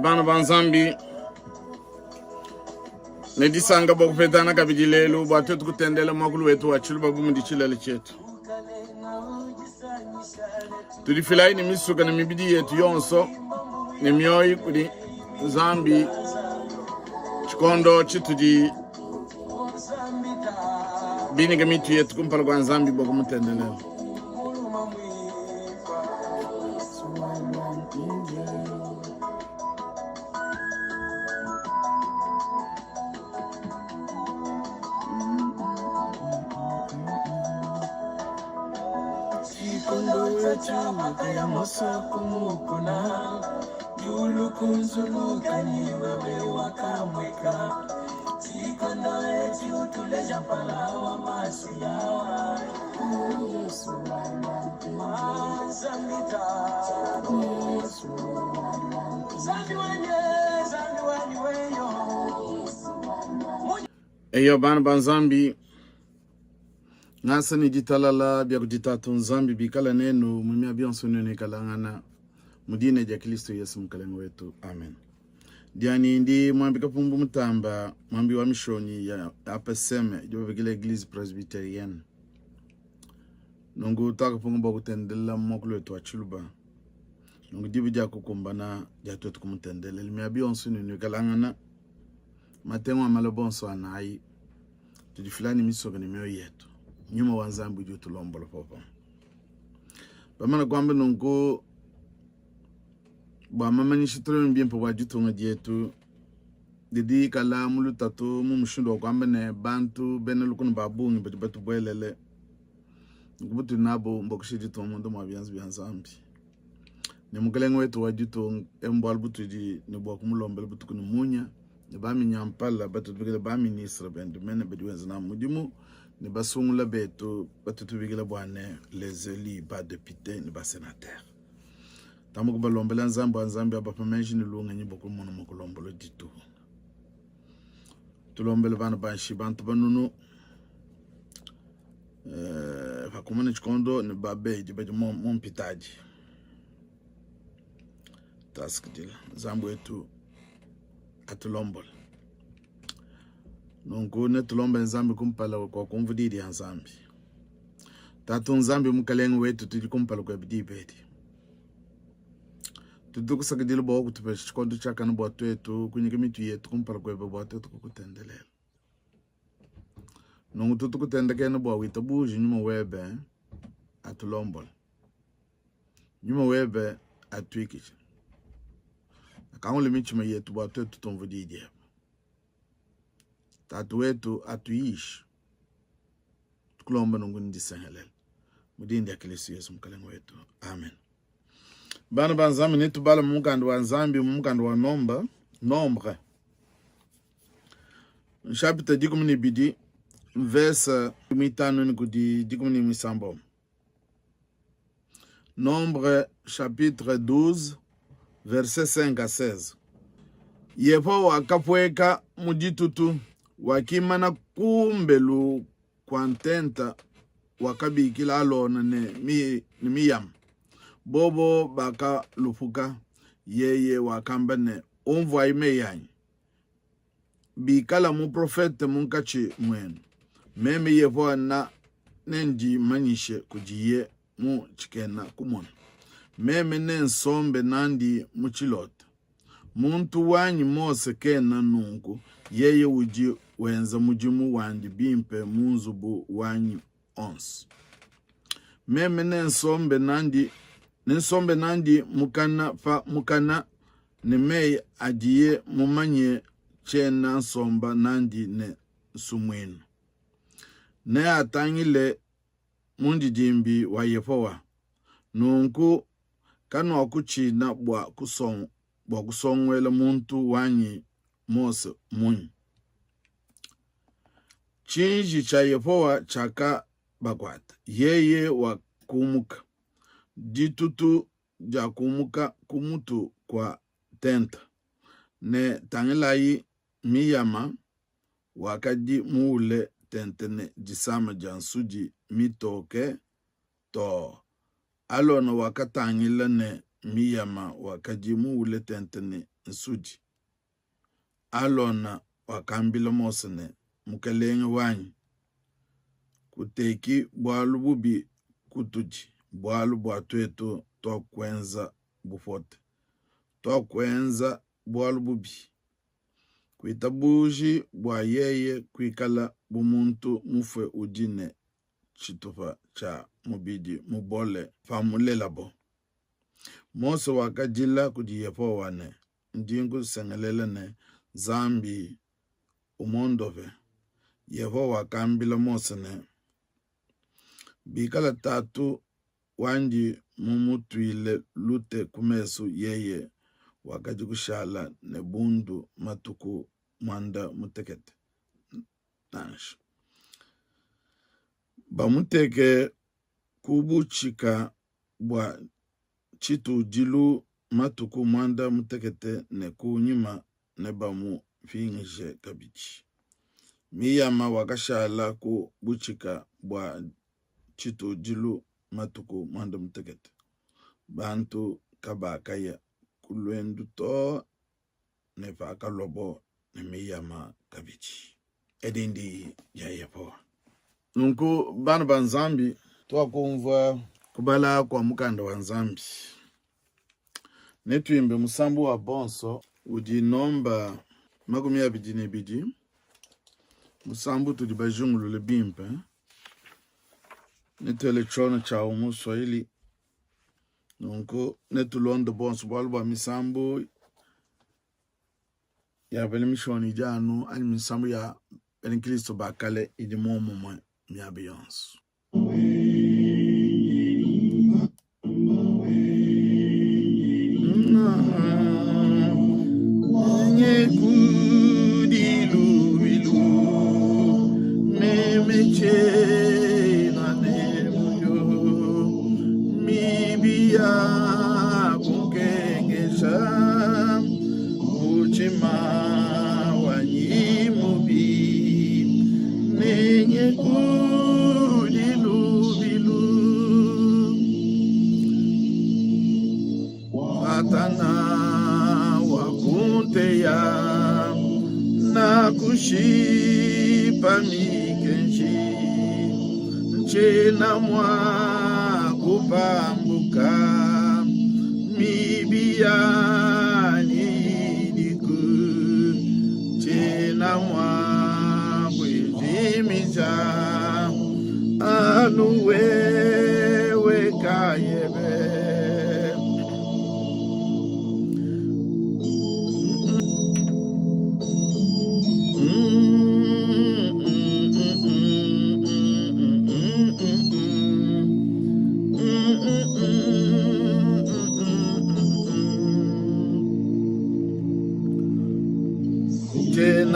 Bana banzambi nedisanga bokupetana kabijilelu bwatu kutendela makulu wetu wachulu babumu chilale chetu tulifilai ni misuka na mibidi yetu yonso ni mioyi kudi zambi chikondo chitudi bini gamitu yetu kumpala kwa zambi bokumutendela Kaya mosoko mukuna Yulu kunzuluka ni wewe wakamweka Chikondo eti utuleja palawa masu yawa Yesu wala Zambita Zambi wani weyo Eyo bana banzambi ngasa ni jitalala bya kujitatu nzambi bikala neno mumia bionso nene kalangana mudine ja Kristo Yesu mkalengo wetu amen. Diani ndi mwambi kapumbu mutamba mwambi wa mishoni ya apeseme jobe gile Eglise Presbyterienne nungu taka pungu kutendela mokulu wetu achuluba nungu dibu ja kukumbana ja tuwetu kumutendela limia bionso nene kalangana matenwa malabonso anayi tudifilani misoga ni meo yetu nyuma wanzambi jutu lombolo popo bamana kwamba nungu ba mama nishitoro mbiempo wajutu ngedietu didi kala mulu tatu mumushundo kwamba ne bantu benelukunu babungi batu bwelele ngubutu nabo mbokushijitu mundu mwabianzi bianzambi ne mukelengo wetu wajutu embwal butu di ne bwa kumulombele butu kunu munya ne bami nyampala batu bigele bami ministre bendu mene bedwenza na mudimu ne basungula beto batutubigila bwane les élus ba député ne ba sénateur tamuko balombela nzambi abapamenshi ni lunga nyibo ko mono mokolombolo ditu tulombele bana banshi bantu banunu fakumane chikondo ne babe di bedo mon pitaji task dila nzambo wetu atulombolo nungu netulomba nzambi kumpala kwa kumvudidi ya nzambi tatu nzambi mkalengu wetu tuli kumpala kwa bidi bedi tudukusakadila bawa kutupesha chikondo chaka na bwatu wetu kunyika mitu yetu kumpala kwa bwatu wetu kukutendelela nungu tutukutendeke na bwa wita buji nyuma webe atulombola nyuma webe atwikicha akangule michima yetu bwatu wetu tumvudidi ya tatu wetu atuishi tukulomba nungu ndisengelele mudindi ya Kristo Yesu mkalengo wetu amen. Bana banzambi nitu bala mukando wa nzambi mukando wa nombre chapitre dikumuni bidi verse mitano nikudi dikumuni misambo nombre chapitre 12 verset 5 à 16 yepo wakapweka muditutu wakimana kumbelu kwa ntenta wakabikila alona ne miyam bobo baka lufuka yeye wakamba ne umvwa ime yanyi bikala mu profete munkachi mwenu meme yepo na nendi manishe kujiye mu chikena kumona meme nensombe nandi muchilota muntu wanyi mose kena nungu yeye uji wenza mujimu wandi bimpe munzubu wanyi ons meme nensombe nandi mukana nemei adiye mumanye chena nsomba nandi ne sumwenu ne atangile mundi jimbi wa yefowa nungu kanu wakuchina bwa kusongwela muntu wanyi mose munyi chinji cha yefowa chaka bakwata yeye wakumuka ditutu ja kumuka kumutu kwa tenta ne tangilayi miyama wakadi muule tentene jisama jansuji mitoke to alona wakatangila ne miyama wakajimu ule tentene nsuji alona wakambila mosene mukalenge wanyi kuteki bwalu bubi kutuji bwalu bwatweto twakwenza bufote twakwenza bwalu bubi kwita buji bwa yeye kwikala bumuntu mufwe ujine chitufa cha mubidi mubole famulelabo Mose wakajila kujiyepo wane ndingu sengelele ne zambi umondove yeho wakambila Mose ne bikala tatu wanji mumutwile lute kumesu yeye wakajikushala ne bundu matuku mwanda mutekete nansha bamuteke kubuchika bwa chitu jilu matuku mwanda mutekete ne kunyima ne bamu fingishe kabichi miyama wakashala kubuchika bwa chitu jilu matuku mwanda mutekete bantu kabakaya kulwendu to ne faka lobo ne miyama kabichi edindi yayepo nunku bana banzambi twakumva kubala kwa mukanda wa nzambi netwimbe musambu wa bonso udi nomba makumi abidi nebidi musambu tudi bajungulu le bimpe netele chono cha umu swahili nunku netulondo bonso balba misambu ya bele mishoni janu ani misambu ya bele Kristo bakale idi momo mwe miabiyansu Shipa mikenshi nchena mwa kupambuka mibiyani diku nchena mwa kwijimiza anuwewe kayebe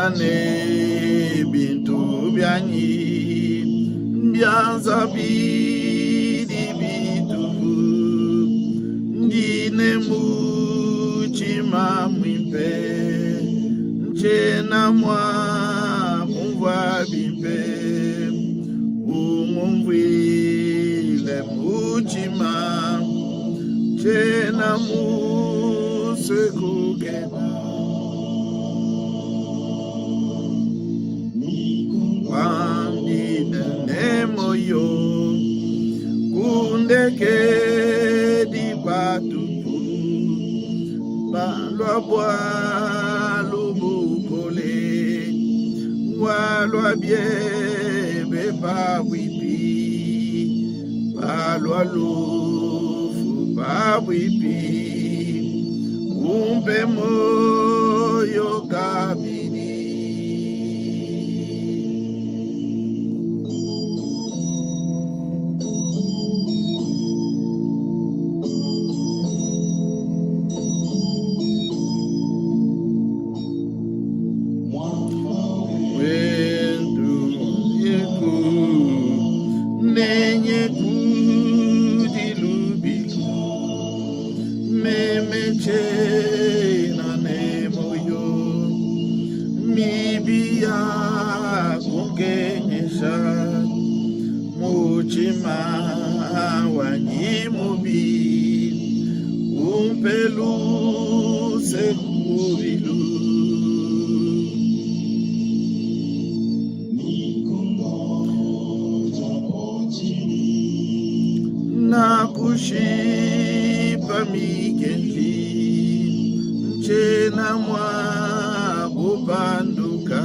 ne bintu byanyi mbyanza bidi bitu ndine muchima mwimpe nchena mwa mumva bimpe umumvile muchima nchena musekukena nemoyo kundeke di batupu balwa bwalu bukole walwa biebe babwipi balwa lufu babwipi umpe moyo kabini muchima wanyimubi pelu sekubilu na kushipa mikenli nchena mwa kupanduka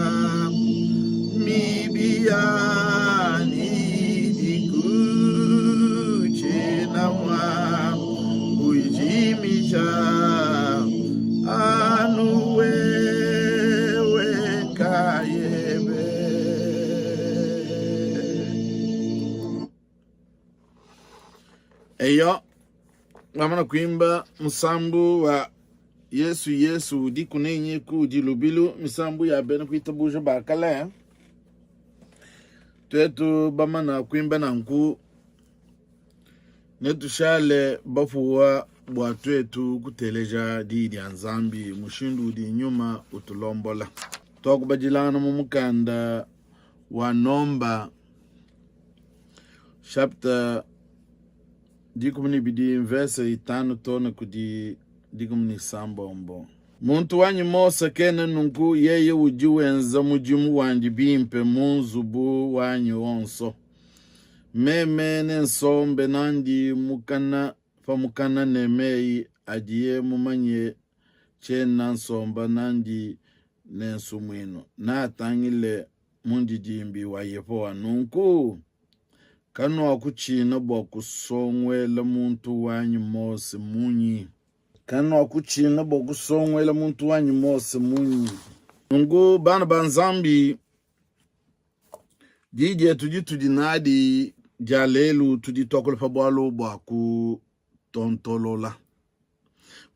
mibiani dikuchena mwa kujimisha anuwewe kayebe. Eyo wamana kuimba musambu wa Yesu di kunenye ku di lubilu misambu ya bena kuitabuja bakala twetu bamana kuimba na nku netu shale bafuwa bwa twetu kuteleja di anzambi mushindu di nyuma utulombola twakubajilana mumukanda wa Nomba chapter dikumuni bidi verse 5 tona kudi dikumuni sambombo. Muntu wanyi mosa kene nunku yeye ujiwenza mujimu wanji bimpe munzubu wanyi onso. Meme nensombe nandi mukana nemei ajiye mumanye chena nsomba nandi nensumwino. Na tangile mundi jimbi wa yepo wa nunku. Kanu wakuchina bwa kusongwela muntu wanyi mose munyi. Kanu wakuchina bwa kusongwela muntu wanyi mose munyi. Nungu bana banzambi dije tujinadi jalelu tujitokole fabwalo bwa kutontolola.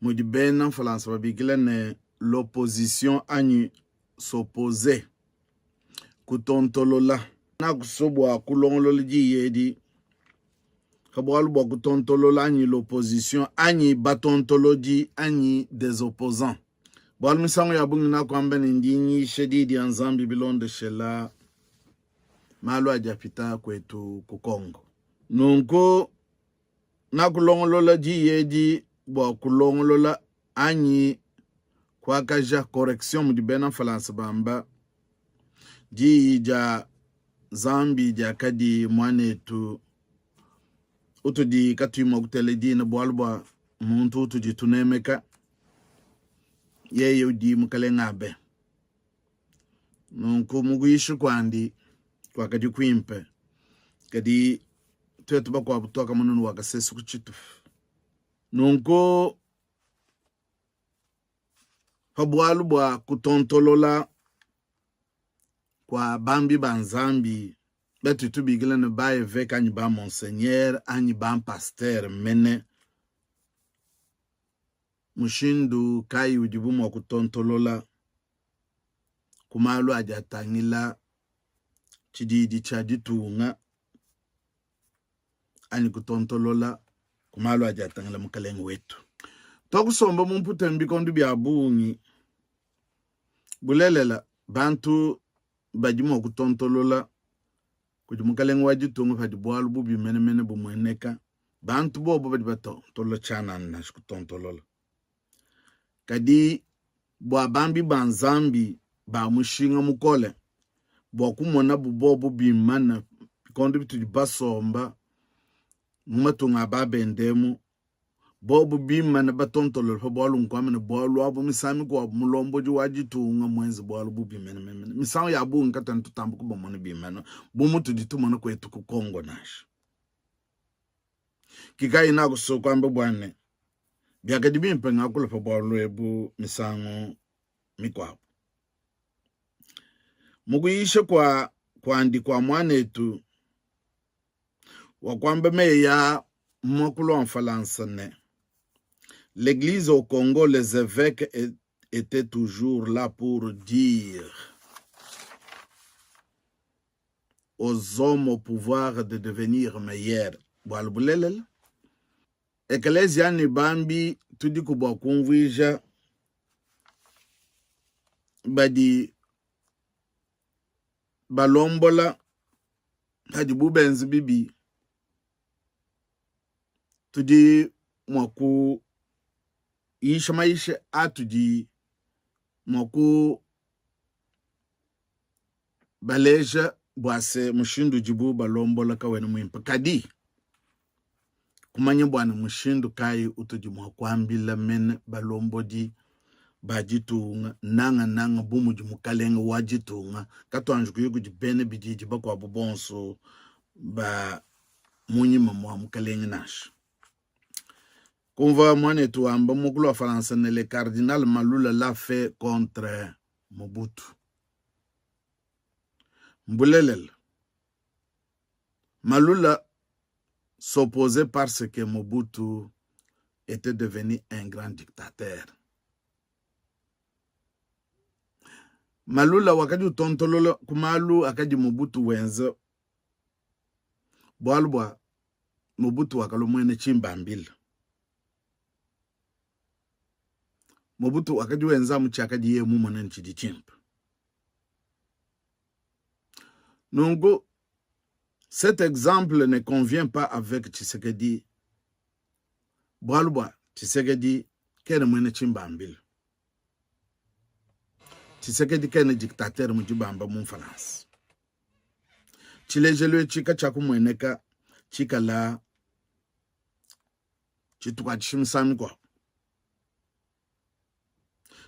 Mujibena falansa babikile ne l'opposition anyi s'opposer kutontolola. Na kusobwa kulongolo jiyedi kabwalu bwa kutontolola anyi l'opposition anyi batontoloji anyi des opposants bwalu misango ya bungi na kwamba ndinyi shedidi anzambi bilonde shela malu ajapita kwetu kukongo nunko na kulongolola jiyedi bwa kulongolola anyi kwa kaja correction mudibena falansa bamba jija zambi jakadi mwanetu utudi katuma kutele dina bwalba muntu utudi tunemeka yeye udi mukale ngabe nunku muguishu kwandi kwa kadi kuimpe kadi twetu bakwa butoka mununu wakasesu kuchitu nunku habwalu bwa kutontolola kwa bambi banzambi betu tubigila ne ba evêque anyi ba monseigneur anyi ba pasteur mene mushindu kai ujibu mwa kutontolola kumalu ajatangila chididi chaditunga anyi kutontolola kumalu ajatangila mukalengu wetu tokusomba mumputa mbikondo bya bungi bulelela bantu bajimo kutontolola kujimukalengu wajitunga fadi bwalu bubi mene bumweneka bantu bobo badi batontolo chana na kutontolola kadi bwa bambi banzambi ba mushinga mukole bwa kumona bubobo bimana kondo bitu basomba mumatunga babendemu bobo bimana batontolo fa bwalu nkwamene bwalu abo misami kwa mulombo ji wajitunga mwenzi bwalu bubi mene misawo ya bu nkata ntutambu kuba mona bimana bumutu ditumana kwetu ku Kongo nash kikai na kuso kwamba bwane byakadi bimpe ngakula fa bwalu ebu misango mikwapo muguishe kwa andi kwa mwanetu wakwamba meya mwakulo mfalansa ne. L'église au Congo, les évêques étaient toujours là pour dire aux hommes au pouvoir de devenir meilleurs. Walbulelel. Ecclesia ni bambi tudi kubwa kumvija badi balombola hadi bubenzi bibi tudi mwaku isha maisha atuji moku baleja bwase mushindu jibu balombola kawene mwimpa kadi kumanya bwana mushindu kai utuji mwakwambila mene balombodi bajitunga nanga bumuji mukalenga wajitunga katwanju kuyugu jibene bijiji bakwa bubonso ba munyima mwa mukalenga nash konva mwane tuamba mukulu wa Faransa ne le cardinal Malula l'a fait contre Mobutu Mbulelel Malula s'opposait parce que Mobutu était devenu un grand dictateur. Malula wakati utontolola kumalu akaji Mobutu wenza bwalbwa Mobutu wakalo mwene chimbambila. Mobutu wakati wenza mchakaji ye mumone nchidi chimpa. Donc, cet exemple ne convient pas avec Tshisekedi. Bwalbwa Tshisekedi kene mwene chimbambila. Tshisekedi kene dictateur mujibamba mumfaransa. Chilejelo chika chaku mweneka chika la chituka chimsami kwa.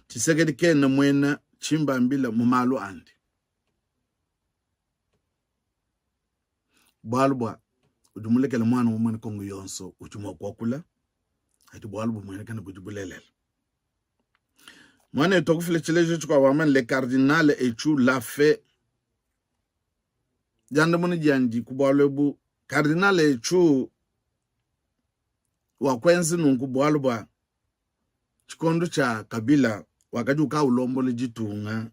Tshisekedi kene mwene chimbambila mumalu andi. Bwalbwa udumulekele mwana mwene kongo yonso uchumwa kwa kula. Hati bwalbwa mwene kene bujibulelele. Mwane tokufile chilejo chukwa waman le cardinal Echu l'a fait. Janda mwene janji kubwalebu cardinal Echu wakwenzi nungu bwalbwa chikondo cha Kabila wakati uka ulombole jitunga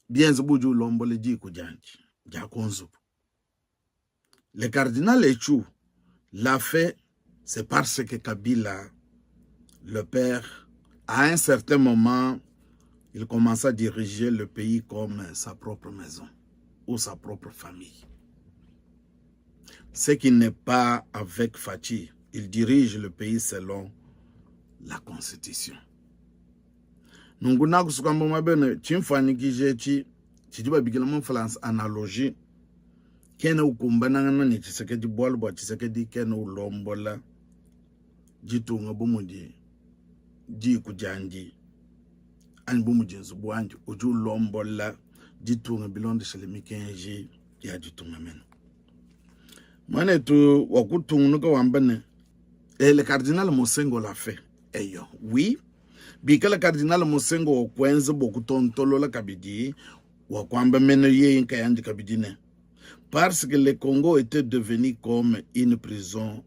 bienzi buju ulombole jiku janji jakonzo. Le cardinal Echu l'a fait, c'est parce que Kabila, le père, à un certain moment, il commence à diriger le pays comme sa propre maison ou sa propre famille. Ce qui n'est pas avec Fachi. Il dirige le pays selon la constitution. Nunguna kusukamba mabene chimfani kijechi chijiba bigila France analogie kena ukumbana ni Tshisekedi bwalbwa Tshisekedi kena ulombola jitunga bumudi ji kujanji ani bumudi nzubuanji uju ulombola jitunga bilonde shelemikenji ya jitunga mena mwane tu wakutunga nuka wambane le cardinal Mosengo l'a fait eyo oui bika le cardinal Mosengo wakwenze bokutontolola kabidi wakwamba mena ye inka yanji kabidine parce que le Congo était devenu comme une prison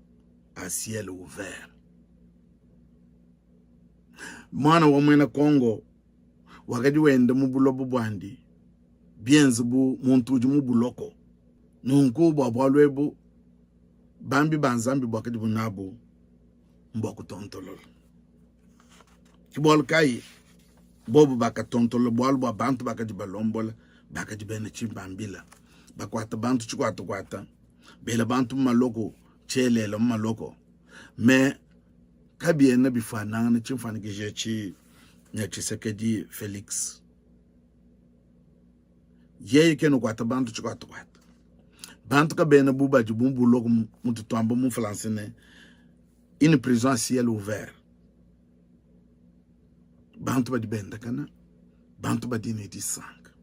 à ciel ouvert. Mwana wa mwena Congo wakati wende mubulobo bwandi bienzi bu muntu mubuloko nunku bwalwebu bambi banzambi bwakati bunabo mbokutontololo kibol kai bobu bakatontolo bwalwa bantu bakati balombola bakati bene chimbambila bakwata bantu chikwata bela bantu maloko chelele maloko me kabiena bifana na chimfani kijechi nya Tshisekedi Felix yeye keno kwata bantu chikwata bantu kabena buba jibumbu loko mutu twamba mu France ne une prison à ciel ouvert bantu badibenda kana bantu badine disanga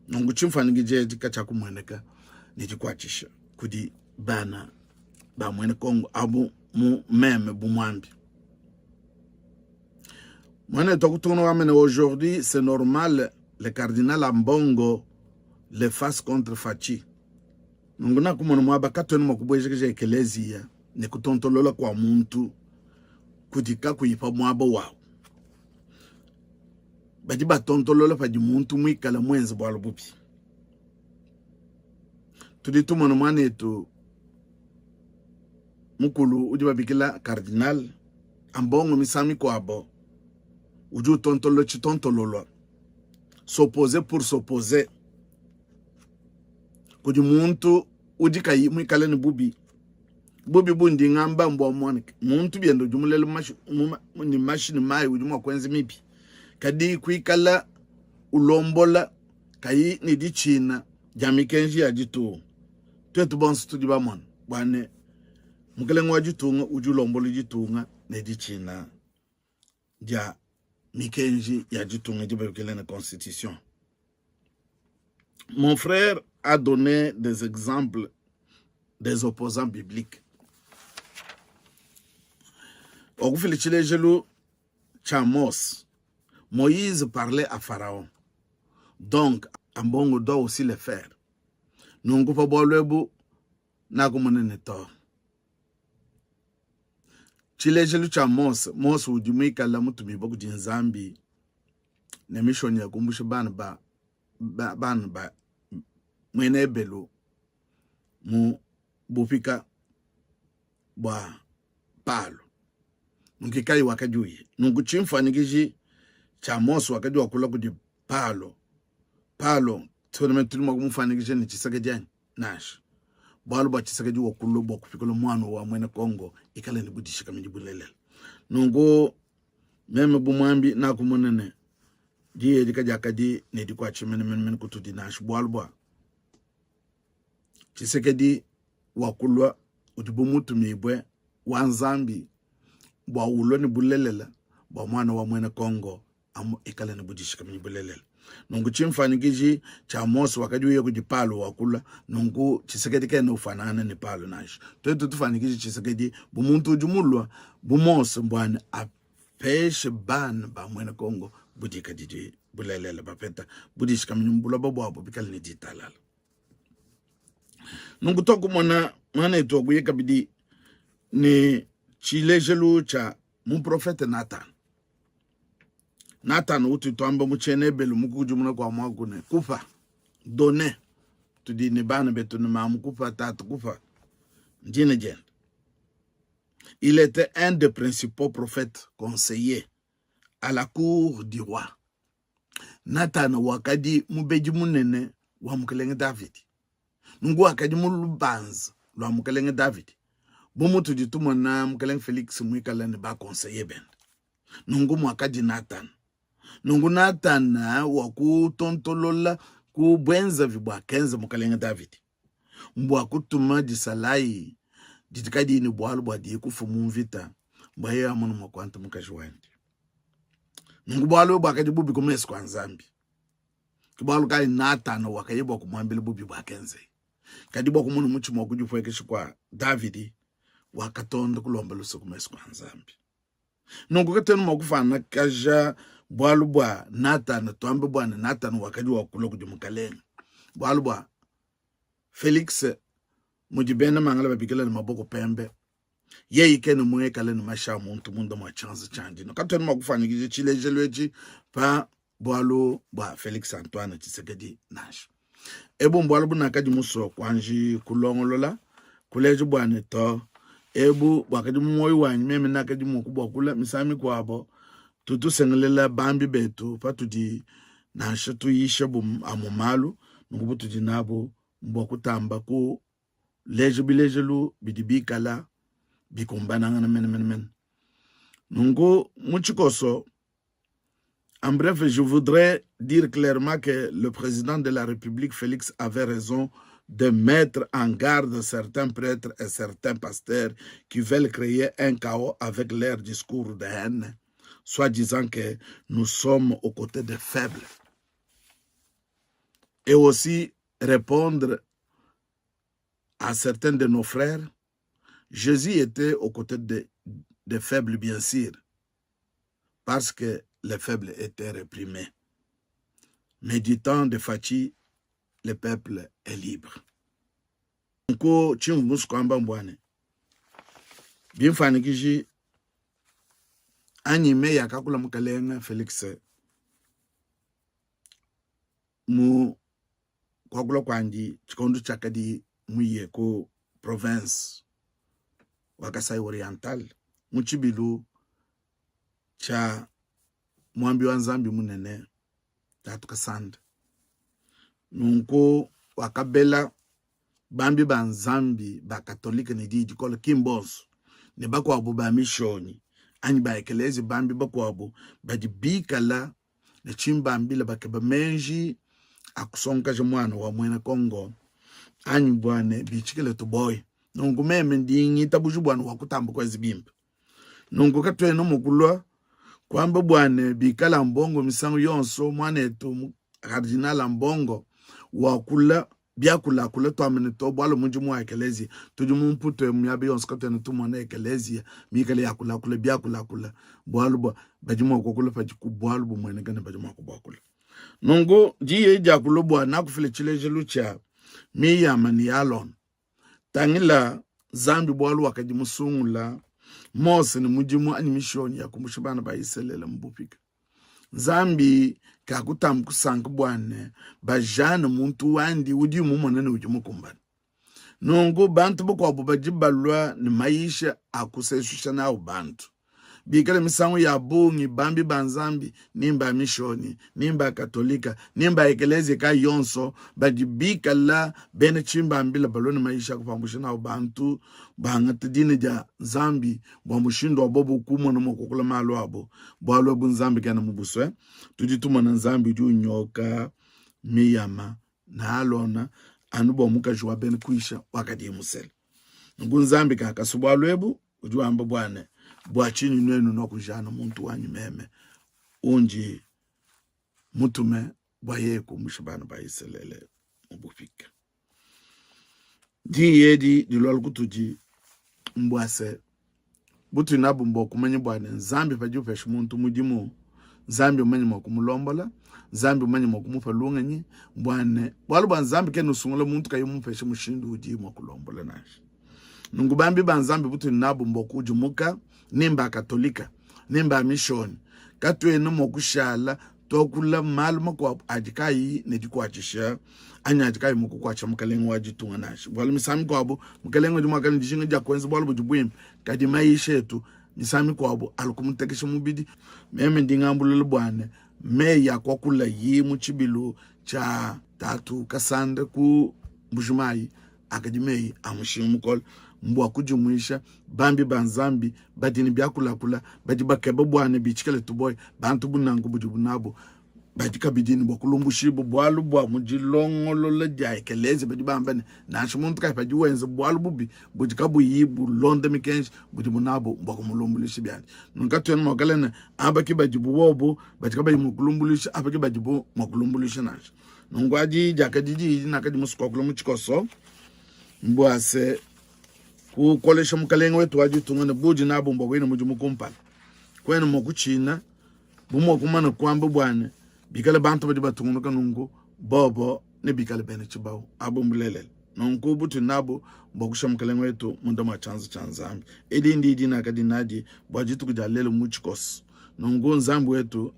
nongo chimfani kijechi kachaku mweneka nijikwachisha kudi bana ba mwene Congo abu mu meme bumwambi mwene tokutono wamene aujourd'hui c'est normal le cardinal Ambongo le fasse contre Fachi nonguna kumono mwaba katoni makubweje keje ekelezia ne kutontolola kwa muntu kudika kuyipa mwaba wao baji batontolola paji muntu mwikala mwenzi bwalo bupi tuditu mono mwane tu mukulu uji babikila cardinal Ambongo misami kwabo uju tontolo chitontololo s'opposer pour s'opposer kudi muntu uji kayi mwikala ni bubi Bobi bundi ngamba mbo mwanike muntu biendo jumulele ni mashini mai ujuma kwenzi mipi kadi kuikala ulombola kayi ni di China jamikenji ya jitu twetu bonsu tudi bamon bwane mukele wajitunga ujulombola jitunga ne di China ja mikenji ya jitunga jibekele na constitution. Mon frère a donné des exemples des opposants bibliques. Au Jelu Chamos, Moïse parlait à Pharaon. Donc, Ambongo doit aussi le faire. Nous ne pouvons pas nagumoneneto. Chile Jelu Chamos, Mos ujumika la mutu miboku jinzambi. Ne mishoni ya kumbushe ban ba mwene belo mu bupika bwa palo nkikai wakajuye nunguchimfanikiji cha Mose wakajua kula kudi palo tournament kumfanikije ni chisake jani nash balo ba chisake juwa kulo bo kupikolo mwano wa mwene Kongo ikale ni budisha kamijibulele nungu meme bumwambi na kumonene diye dikaja kadi ne dikwa chimene kutudi nash balo Tshisekedi wakulwa utibumutu mibwe wanzambi bwa ulo ni bulelela bwa mwana wa mwene Kongo amu ikala ni budishika mni bulelela nungu chimfanikiji cha Mose wakajuye kujipalo wakula nungu Tshisekedi kene ufanana ni palo nashi twetu tufanikiji Tshisekedi bumuntu ujumulwa bumose mbwane apeshe ban ba mwene Kongo budika didi bulelela bapeta budishika mni mbula babo bikala ni ditalala. Nungu toku mwana itogu ye kabidi ni Chile Jelu cha mu profete Nathan utu tuamba muchene belu mukuju muna kwa mwagune kufa done tudi ni bana betu ni maamu kufa tatu kufa njine jen. Il était un des principaux prophètes conseillers à la cour du roi. Nathan wakadi mubeji munene wa mkelenge David. Nungu akadi mulubanz lwa mkelenge David. Bumutu jitumo na mkelenge Felix mwikala ni ba conseiller ben. Nungu mwakadi Nathan. Nungu Nathan waku tontolola ku bwenza vibwa kenza mkelenge David. Mbwa kutuma disalai jitikadi ni bwalu bwa di kufumu vita. Mbwa ya munu mwakwanta mkajwandi. Nungu bwalu bwa kadi bubi kumesi kwa nzambi. Kibwalu kali Nathan wakayibwa kumwambili bubi bwa kenze. Kadibwa kumunu muchi mwakujufwekeshi kwa Davidi wakatonda kulomba luso kumesi kwa nzambi. Nungu katenu mwakufana kaja bwalu bwa Nathan tuambe bwa Nathan wakadi wakula kujumukalenga. Bwalu bwa Felix mujibena mangala babikela ni maboko pembe. Ye ikene mwekale ni masha muntu mundo mwa chanza chanji. No katenu mwakufana kije Chile Jelu pa bwalu bwa Felix Antoine Tshisekedi nash. Ebu mbwalu bunakadi muso kwanji kulongolola kuleji bwane to ebu wakadi mwoyi wanyi meme nakadi mokubwa kula misami kwabo tutu sengelela bambi betu patudi nasha tuyisha amumalu nukubu tudi nabo mbwa kutamba ku leji bilejelu bidibikala bikumbana ngana men. Nungu muchikoso. En bref, je voudrais dire clairement que le président de la République, Félix, avait raison de mettre en garde certains prêtres et certains pasteurs qui veulent créer un chaos avec leur discours de haine, soit disant que nous sommes aux côtés des faibles. Et aussi répondre à certains de nos frères, Jésus était aux côtés des faibles, bien sûr, parce que les faibles étaient réprimés. Mais du temps de Fachi, le peuple est libre. Nko chimvu musu kwamba mbwane. Bimfanikiji anyime yakakula mkalenga Felix mu kwakula kwanji chikondo chakadi muye ko province wakasai oriental muchibilu cha mwambi wa nzambi munene tatu kasanda nunko wakabela bambi banzambi ba katolika ni di kola kimboso ne bakwa bu ba mishoni ani ba ekelezi bambi bakwa bu ba dibikala ne chimbambi la bakaba menji akusonka jomwana wa mwena Kongo ani bwane bichikele to boy nungu meme ndingi tabuju bwana wakutamba kwa zibimba nungu katwe no mukulwa kwamba bwane bikala mbongo misango yonso mwana etu kardinala mbongo wakula biakula kula to amene to bwalo munjumu wa ekelezi tujumu mputo myabe yonso katwe to mwana ekelezi mikale yakula kula biakula kula bwalo bajumu kokula pajiku bwalo mwene gane bajumu ko bwakula nungu jiye jakulo bwana kufile chileje lucha miya mani yalon tangila zambi bwalo wakaji musungula mose ni mujimu ani mishoni ya kumushibana ba iselela mbupika zambi kakutam kusanka bwane bajana muntu wandi udi mumona ne ujimu kumbana nungu bantu boko bajibalwa ni maisha akusesusha na bantu bikale misango ya bungi bambi banzambi nimba mishoni nimba katolika nimba ekelezi ka yonso bajibika la bene chimba ambila baloni maisha kupambusha na bantu bangati dini ja zambi bambushindo abobo kumo na mokokula malo abo bwalo bunzambi kana mubuswe tudituma na zambi ju nyoka miyama na alona anubo mukajwa bene kuisha wakati musel ngunzambi kakasubwalwebu ujuamba bwane bwachini nwenu nokujana muntu wanyu meme unji mutume bwayeko mushibana bayiselele mbufika di yedi dilol kutuji mbwase butu nabu mboku manye bwane nzambi pajupesha muntu mujimu nzambi manye mokumulombola nzambi manye mokumufa lunganyi bwane bwalo nzambi kenu sungula muntu kayumupesha mushindu uji mokulombola nashi nungubambi banzambi butu nabu mboku ujumuka nimba katolika nimba mission katwe no mokushala tokula maluma kwa ajikai nedikuachisha anya ajikai mukukwacha mukalengo wajitunga nashi bwalo misami kwabo mukalengo jumakani dishinga jakwenza bwalo bujubwim kadi maisha yetu misami kwabo alukumutekesha mubidi meme ndingambulule bwane me yakwakula yi muchibilu cha tatu kasande ku mbujumayi akadimei amushimu mukol mbwa kujumuisha bambi banzambi badini byakula kula badiba keba bwane bichikale tuboy bantu bunangu bujubunabo badika bidini bokulumbushibwo bwalu bwa mujilongolo le jaekeleze badibambane nashimuntu kai pajiwenze bwalu bubi bujikabu yibu londe mikenshi bujibunabo mbakumulumbulishi byani nunkatweni mokalene abaki bajibu wobo badika bayimukulumbulishi abaki bajibu mokulumbulishi nashi nungwaji jakadiji nakadi muskokulu muchikoso mbwase ku kolesha mukalenga wetu wajitungana buji nabo mbogwena mujumu kumpala kwena mokuchina bumo kumana kwamba bwane bikale bantu badi batungunuka nungu bobo ne bikale bene chibao abo mbulele nungu butu nabo mbokusha mukalenga wetu mundama chanzambi edi ndi nakadi naji bwajitu kujalele muchikos nungu nzambi wetu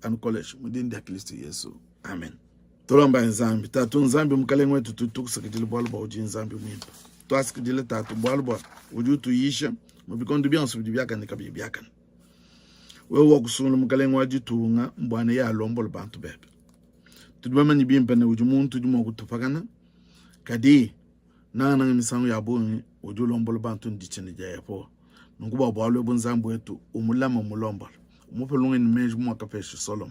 anukolesha mudindi ya Kristo Yesu amen. Tolomba nzambi tatu nzambi mukalenga wetu tutukusakitile bwalo ba uji nzambi mwimpa twasikidile tatu bwalwa ujutu yisha mubikondo byanso bibyaka nikabibyaka wewe wakusungula mukalenga wajitunga mbwane ya lombo bantu bebe tudibamani bimpa na ujumuntu jumo kutufakana kadi nanga misango ya bongi ujulombo bantu ndichene jayepo nunguba bwalwe bunzambu wetu umulama mulombo umupelunga ni menju mwakafeshi solom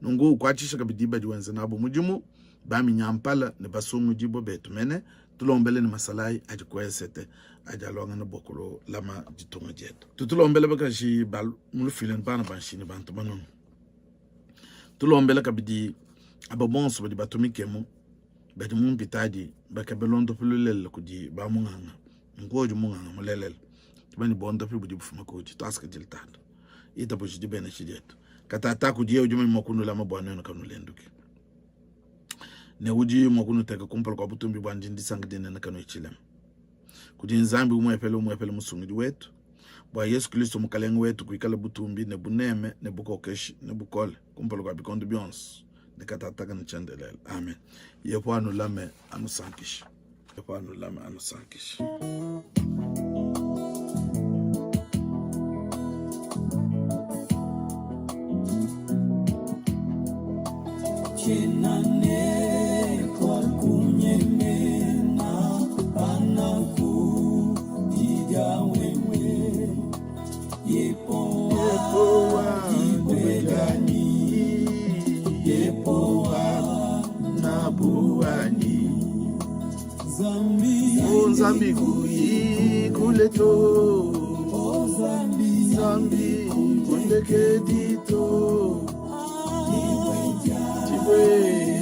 nungu kwachisha kabidiba jiwenze nabo mujumu bami nyampala ne basungu jibo betu mene tulombele ni masalai ajikwesete ajalonga na bokolo lama jitunga jetu tutulombele bakashi bal mulufilen bana banshini bantu banonu tulombele kabidi ababonso badi batumikemo badi mumpitadi bakabelondo fululele kudi ba munganga ngoju munganga mulelele tibani bonda fi budi bufuma koji taska jiltando ita boji dibene chijetu katata kudi ujuma makunu lama bwaneno kanulenduki ne uji mwakunu teka kumpala kwa butumbi bwanjindi sangdine na kanu ichilem kudi nzambi umwepele musungidi wetu bwa Yesu Kristo mukalenga wetu kuikala butumbi ne buneme ne bukokeshi ne bukole kumpala kwa bikondo byons ne katataka na chandelele amen yepo anu lame anusankishi Chenane kwa kunyemena Yepowa Nubejani, Yepowa Nabuani, Zambi kuyi kuleto, Zambi kundekedito, Tibwe